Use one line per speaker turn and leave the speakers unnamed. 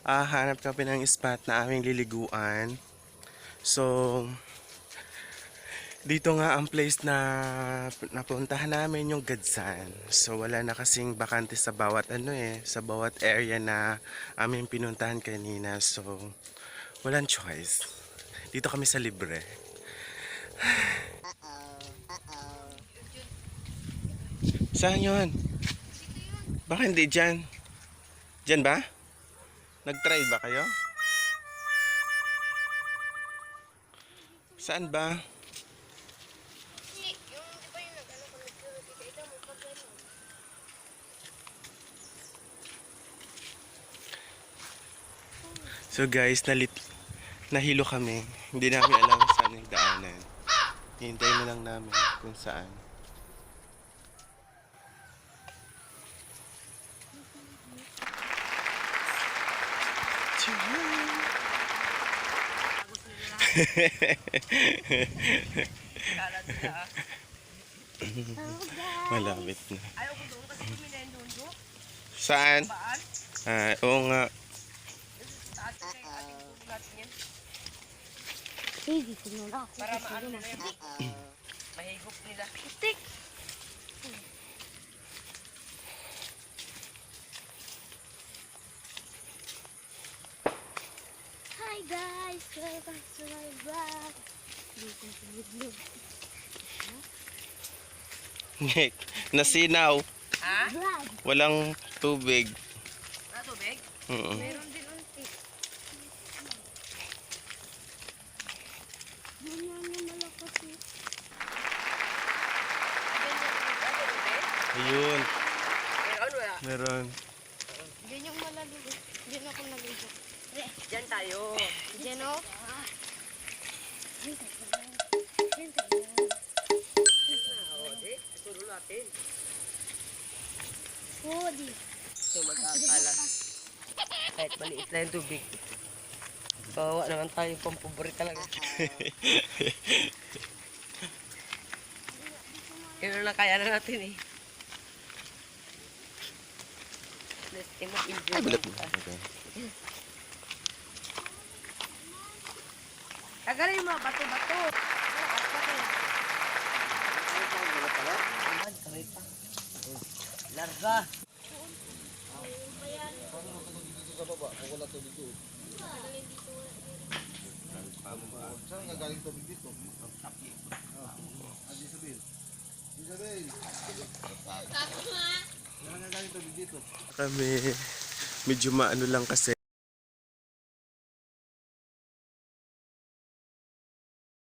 Hanap kami ng spot na aming liliguan. So, dito nga ang place na napuntahan namin yung Gadsan. So, wala na kasing bakante sa bawat sa bawat area na aming pinuntahan kanina. So, walang choice. Dito kami sa libre. Saan yun? Baka hindi dyan. Dyan ba? Nag-try ba kayo? Saan ba? So guys, nahilo kami. Hindi namin alam saan yung daanan. Hintayin na lang namin kung saan. Malapit na. Saan? Oo nga.
Para maano na yun. Mahigop nila. Stick!
Hi guys! Welcome to my vlog!
Nasinaw.
Ha?
Vlog!
Walang tubig.
Wala tubig?
Meron din unti. Ganyan yung malakas eh.
Ayun.
Meron wala?
Meron.
Diyan yung malalim. Diyan ako nag-iso.
Diyan tayo.
Diyan o.
Oo, di. Ituro natin.
Pwede.
So mag-aakala. Kahit maliit na yung tubig. Bawa naman tayo pampuburi talaga. Yun na kaya na natin eh. Let's mag-enjoy. Tagalin yung mga bato-bato. Larga.
Saan nga galing tubig dito? Isabel. Isabel. Saan nga galing tubig dito?
Kami medyo maano lang kasi